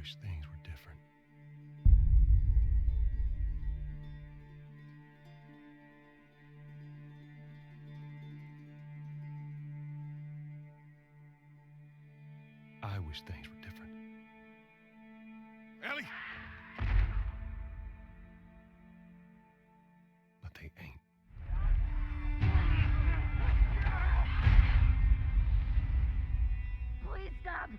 wish things were different. I wish things were different. Ellie! But they ain't. Please stop.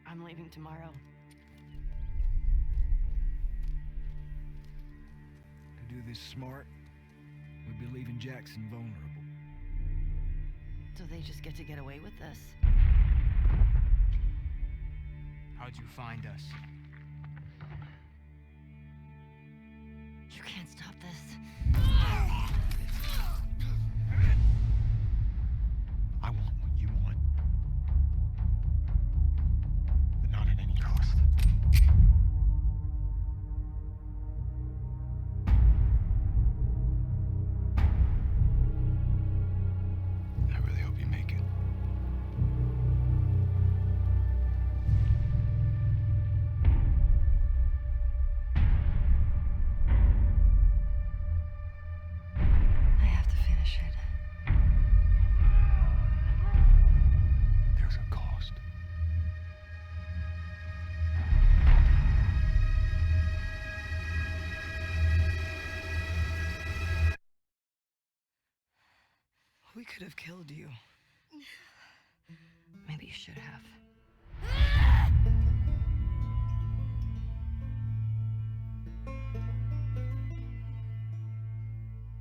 I'm leaving tomorrow. To do this smart, we'd be leaving Jackson vulnerable. So they just get away with this? How'd you find us? You can't stop this. I want what you want. But not at any cost. I really hope you make it. I have to finish it. There's a cost. We could have killed you. Maybe you should have.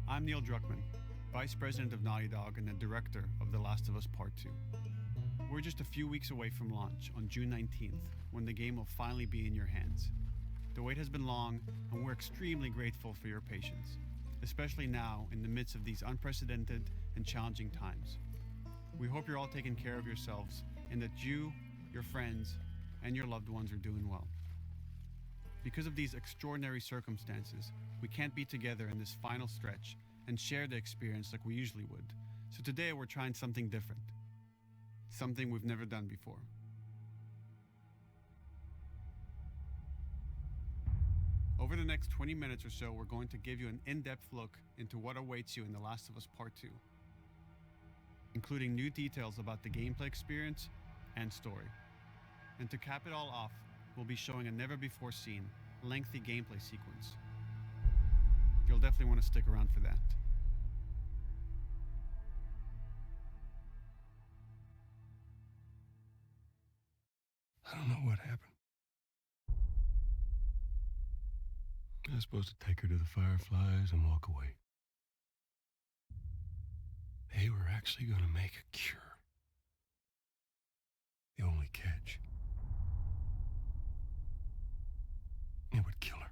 I'm Neil Druckmann, Vice President of Naughty Dog and the Director of The Last of Us Part 2. We're just a few weeks away from launch on June 19th, when the game will finally be in your hands. The wait has been long, and we're extremely grateful for your patience, especially now in the midst of these unprecedented and challenging times. We hope you're all taking care of yourselves and that you, your friends, and your loved ones are doing well. Because of these extraordinary circumstances, we can't be together in this final stretch and share the experience like we usually would. So today we're trying something different. Something we've never done before. Over the next 20 minutes or so, we're going to give you an in-depth look into what awaits you in The Last of Us Part 2, including new details about the gameplay experience and story. And to cap it all off, we'll be showing a never-before-seen, lengthy gameplay sequence. You'll definitely want to stick around for that. I don't know what happened. I was supposed to take her to the Fireflies and walk away. They were actually going to make a cure. The only catch, it would kill her.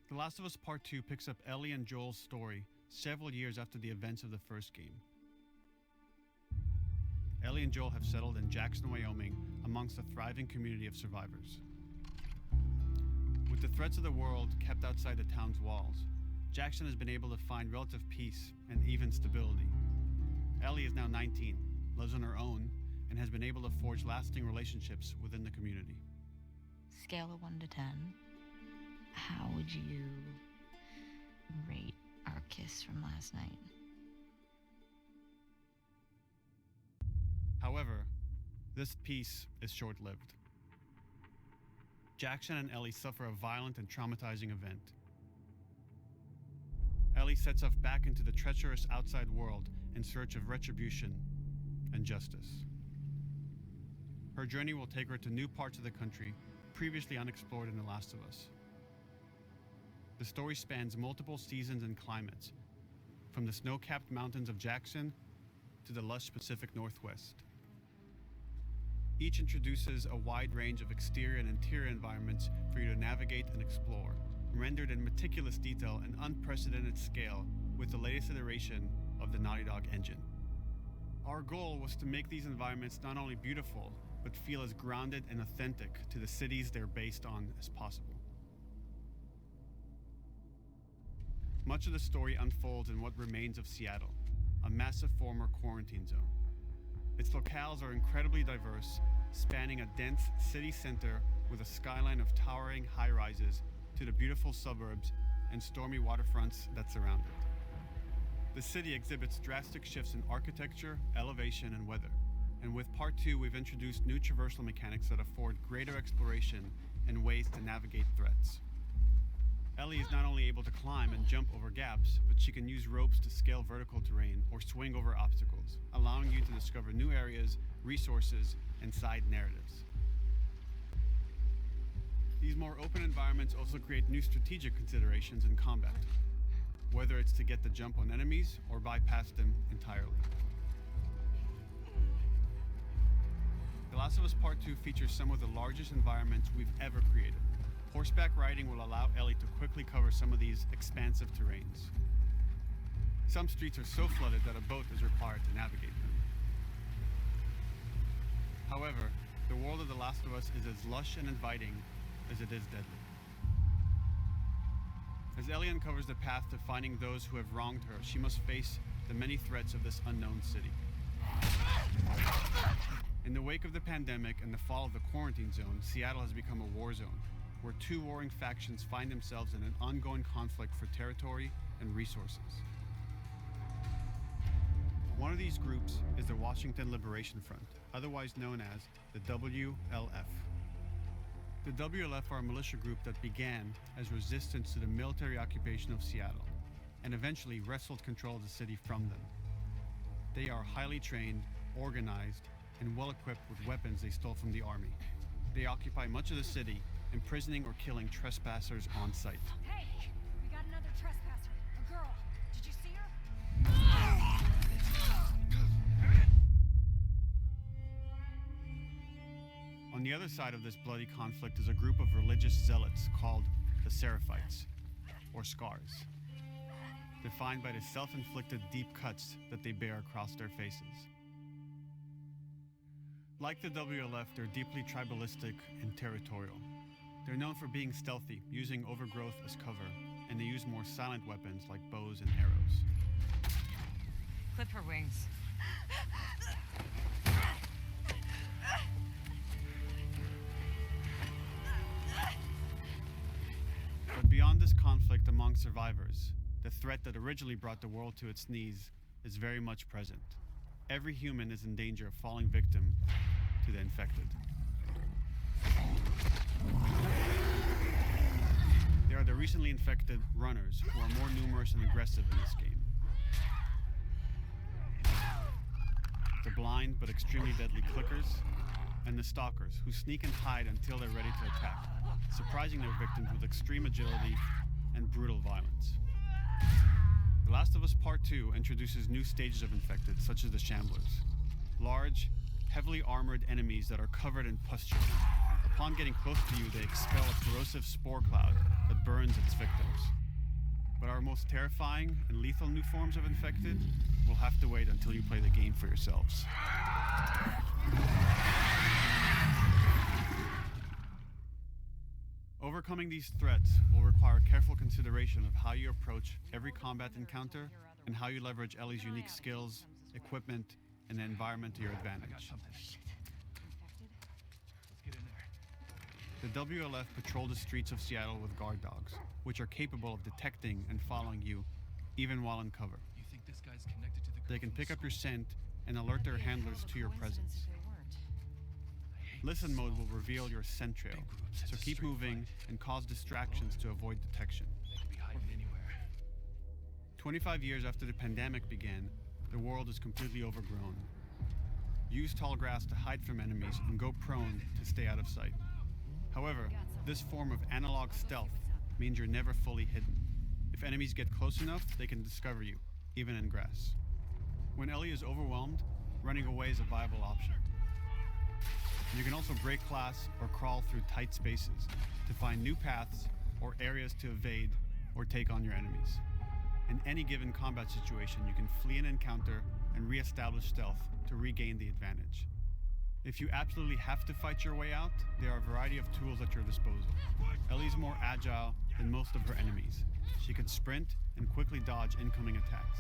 The Last of Us Part 2 picks up Ellie and Joel's story several years after the events of the first game. Ellie and Joel have settled in Jackson, Wyoming, amongst a thriving community of survivors. With the threats of the world kept outside the town's walls, Jackson has been able to find relative peace and even stability. Ellie is now 19, lives on her own, and has been able to forge lasting relationships within the community. Scale of 1 to 10. How would you rate our kiss from last night? However, this peace is short-lived. Jackson and Ellie suffer a violent and traumatizing event. Ellie sets off back into the treacherous outside world in search of retribution and justice. Her journey will take her to new parts of the country previously unexplored in The Last of Us. The story spans multiple seasons and climates, from the snow-capped mountains of Jackson to the lush Pacific Northwest. Each introduces a wide range of exterior and interior environments for you to navigate and explore, rendered in meticulous detail and unprecedented scale with the latest iteration of the Naughty Dog engine. Our goal was to make these environments not only beautiful, but feel as grounded and authentic to the cities they're based on as possible. Much of the story unfolds in what remains of Seattle, a massive former quarantine zone. Its locales are incredibly diverse, spanning a dense city center with a skyline of towering high-rises to the beautiful suburbs and stormy waterfronts that surround it. The city exhibits drastic shifts in architecture, elevation, and weather. And with Part 2, we've introduced new traversal mechanics that afford greater exploration and ways to navigate threats. Ellie is not only able to climb and jump over gaps, but she can use ropes to scale vertical terrain or swing over obstacles, allowing you to discover new areas, resources, and side narratives. These more open environments also create new strategic considerations in combat, whether it's to get the jump on enemies or bypass them entirely. The Last of Us Part 2 features some of the largest environments we've ever created. Horseback riding will allow Ellie to quickly cover some of these expansive terrains. Some streets are so flooded that a boat is required to navigate them. However, the world of The Last of Us is as lush and inviting as it is deadly. As Ellie uncovers the path to finding those who have wronged her, she must face the many threats of this unknown city. In the wake of the pandemic and the fall of the quarantine zone, Seattle has become a war zone, where two warring factions find themselves in an ongoing conflict for territory and resources. One of these groups is the Washington Liberation Front, otherwise known as the WLF. The WLF are a militia group that began as resistance to the military occupation of Seattle, and eventually wrestled control of the city from them. They are highly trained, organized, and well-equipped with weapons they stole from the army. They occupy much of the city, imprisoning or killing trespassers on sight. Hey, we got another trespasser. A girl. Did you see her? On the other side of this bloody conflict is a group of religious zealots called the Seraphites, or Scars, defined by the self-inflicted deep cuts that they bear across their faces. Like the WLF, they're deeply tribalistic and territorial. They're known for being stealthy, using overgrowth as cover, and they use more silent weapons like bows and arrows. Clip her wings. But beyond this conflict among survivors, the threat that originally brought the world to its knees is very much present. Every human is in danger of falling victim to the infected. They are the recently infected runners who are more numerous and aggressive in this game. The blind but extremely deadly clickers, and the stalkers who sneak and hide until they're ready to attack, surprising their victims with extreme agility and brutal violence. The Last of Us Part 2 introduces new stages of infected, such as the Shamblers, large, heavily armored enemies that are covered in pustule. Upon getting close to you, they expel a corrosive spore cloud that burns its victims. But our most terrifying and lethal new forms of infected will have to wait until you play the game for yourselves. Overcoming these threats will require careful consideration of how you approach every combat encounter and how you leverage Ellie's unique skills, equipment, and the environment to your advantage. The WLF patrol the streets of Seattle with guard dogs, which are capable of detecting and following you, even while in cover. You think this guy's connected to the They can pick up your scent and alert their handlers to your presence. Listen mode will reveal your scent trail, so keep moving and cause distractions to avoid detection. They could be hiding anywhere. 25 years after the pandemic began, the world is completely overgrown. Use tall grass to hide from enemies and go prone to stay out of sight. However, this form of analog stealth means you're never fully hidden. If enemies get close enough, they can discover you, even in grass. When Ellie is overwhelmed, running away is a viable option. You can also break glass or crawl through tight spaces to find new paths or areas to evade or take on your enemies. In any given combat situation, you can flee an encounter and re-establish stealth to regain the advantage. If you absolutely have to fight your way out, there are a variety of tools at your disposal. Ellie's more agile than most of her enemies. She can sprint and quickly dodge incoming attacks.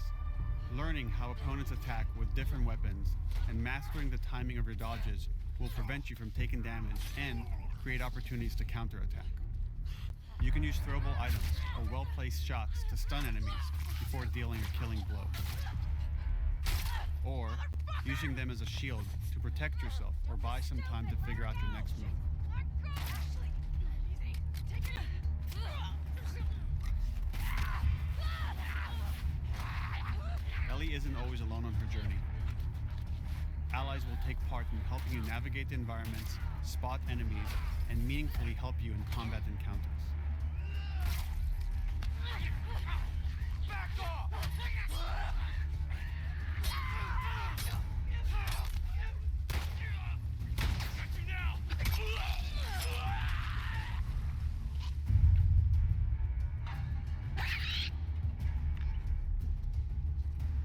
Learning how opponents attack with different weapons and mastering the timing of your dodges will prevent you from taking damage and create opportunities to counterattack. You can use throwable items or well-placed shots to stun enemies before dealing a killing blow. Or using them as a shield to protect yourself or buy some time to figure out your next move. Ellie isn't always alone on her journey. Allies will take part in helping you navigate the environments, spot enemies, and meaningfully help you in combat encounters.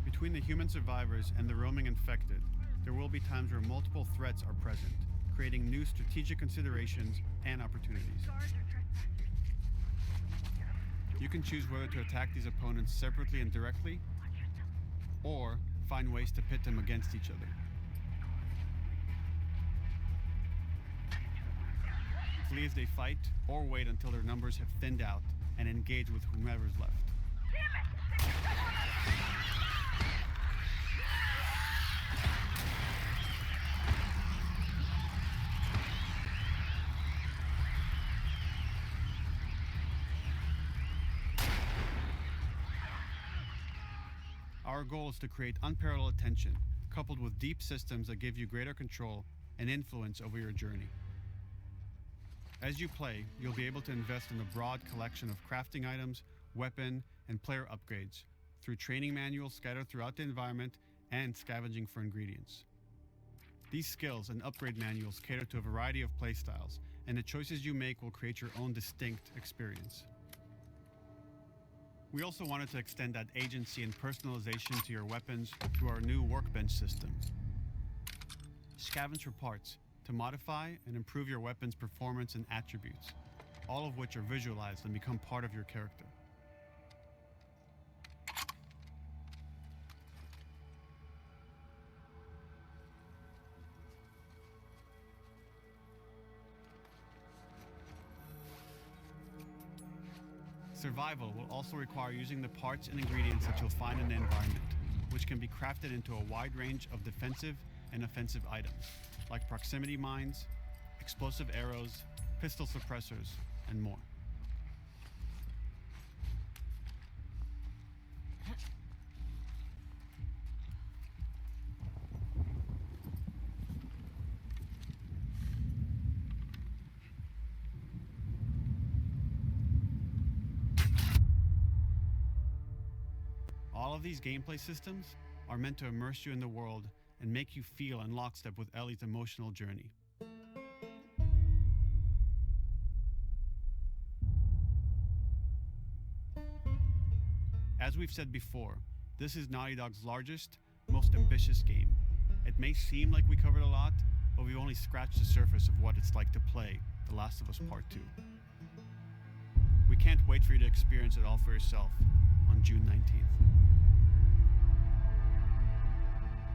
Between the human survivors and the roaming infected, there will be times where multiple threats are present, creating new strategic considerations and opportunities. You can choose whether to attack these opponents separately and directly, or find ways to pit them against each other. Flee as they fight, or wait until their numbers have thinned out and engage with whomever's left. Our goal is to create unparalleled tension, coupled with deep systems that give you greater control and influence over your journey. As you play, you'll be able to invest in a broad collection of crafting items, weapon, and player upgrades through training manuals scattered throughout the environment and scavenging for ingredients. These skills and upgrade manuals cater to a variety of playstyles, and the choices you make will create your own distinct experience. We also wanted to extend that agency and personalization to your weapons through our new workbench system. Scavenge for parts to modify and improve your weapon's performance and attributes, all of which are visualized and become part of your character. Survival will also require using the parts and ingredients that you'll find in the environment, which can be crafted into a wide range of defensive and offensive items, like proximity mines, explosive arrows, pistol suppressors, and more. All of these gameplay systems are meant to immerse you in the world and make you feel in lockstep with Ellie's emotional journey. As we've said before, this is Naughty Dog's largest, most ambitious game. It may seem like we covered a lot, but we've only scratched the surface of what it's like to play The Last of Us Part 2. We can't wait for you to experience it all for yourself on June 19th.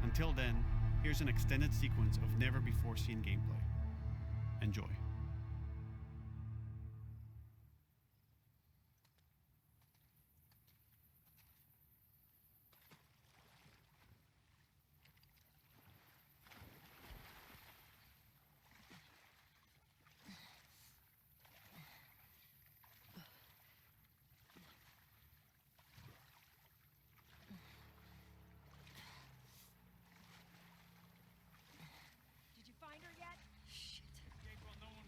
Until then, here's an extended sequence of never-before-seen gameplay. Enjoy. Did you find her yet? Shit. Okay, well, no one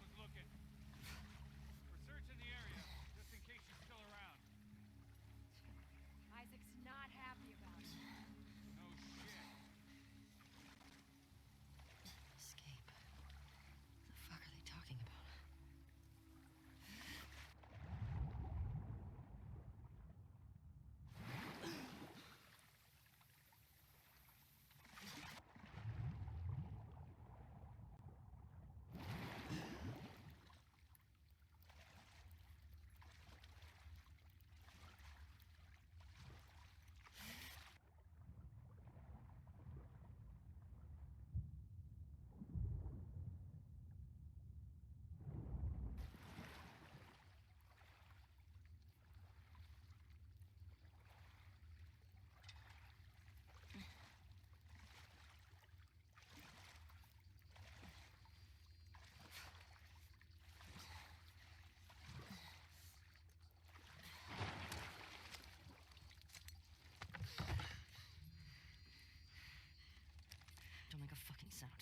sound.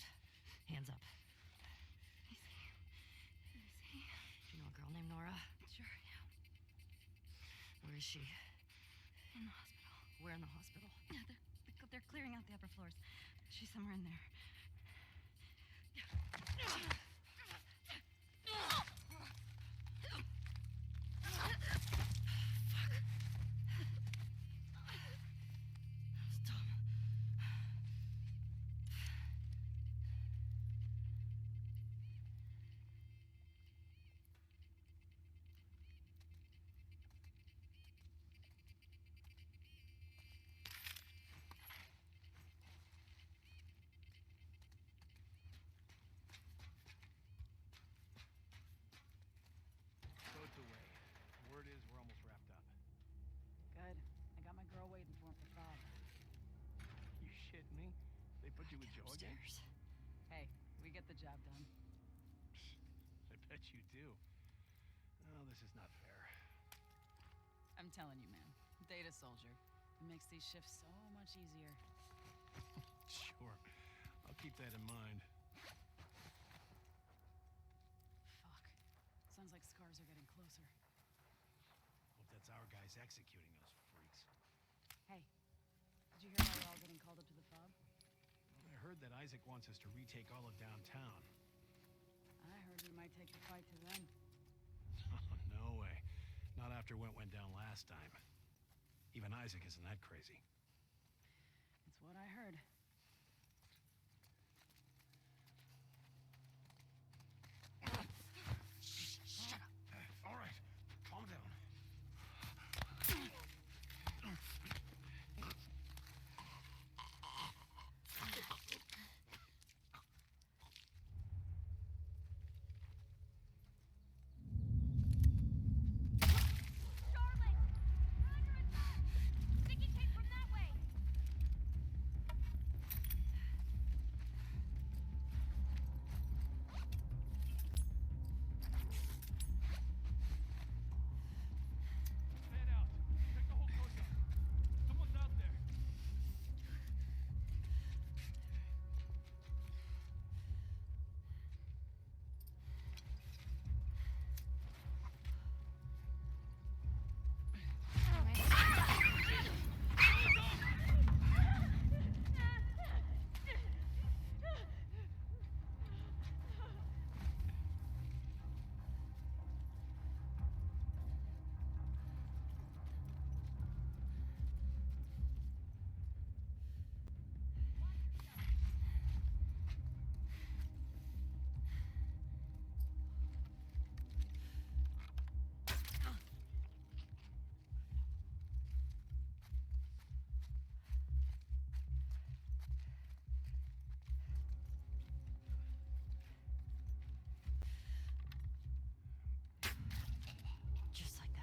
Hands up. Let me see. Do you know a girl named Nora? Sure, yeah. Where is she? In the hospital. Where in the hospital? Yeah, they're clearing out the upper floors. She's somewhere in there. Boat's away. Word is we're almost wrapped up. Good. I got my girl waiting for him for 5. You shitting me? They put you with Joe again? Upstairs. Hey, we get the job done. I bet you do. Oh, this is not fair. I'm telling you, man. Data soldier. It makes these shifts so much easier. Sure. I'll keep that in mind. Fuck. Sounds like scars are getting closer. Hope that's our guys executing those freaks. Hey, did you hear how we're all getting called up to the fob? I heard that Isaac wants us to retake all of downtown. I heard we might take the fight to them. No way. Not after what went down last time. Even Isaac isn't that crazy. It's what I heard. Shut up. All right. Calm down. Charlotte! Roger and back! Sticky tape from that way! Fan out. Check the whole coast out. Someone's out there. Just like that.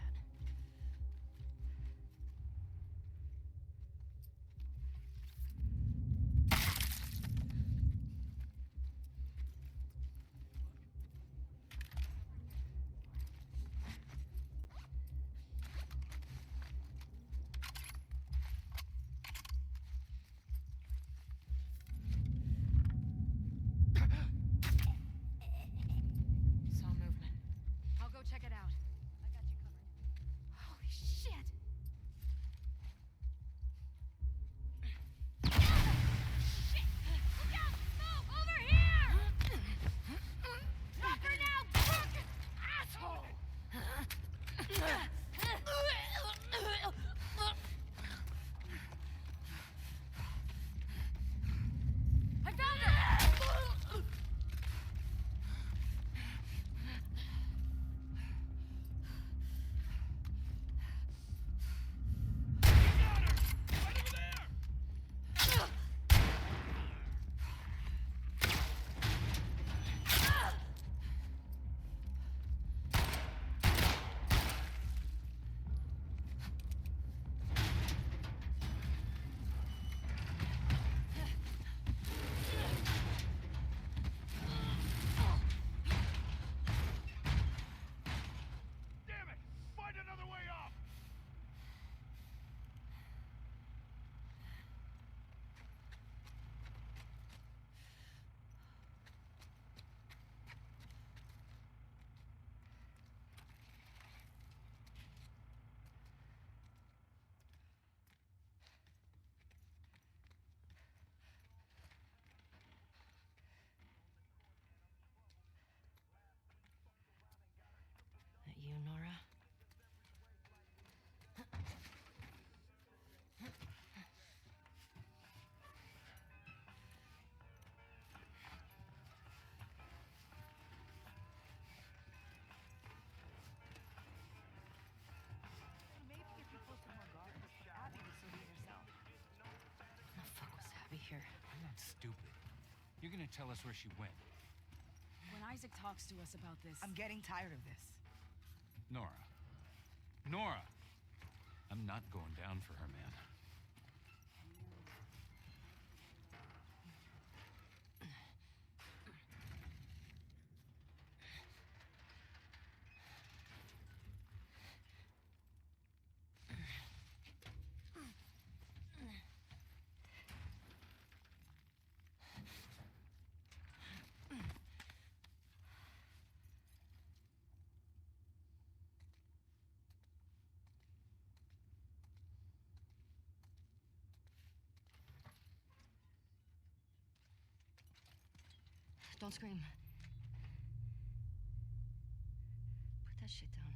Saw movement. I'll go check it out. I got you covered. Holy shit! Shit! Look out! Move! Over here! Drop her now, crook! Asshole! I found her! gonna tell us where she went? When Isaac talks to us about this... I'm getting tired of this. Nora. Nora! I'm not going down for her, man. Don't scream. Put that shit down.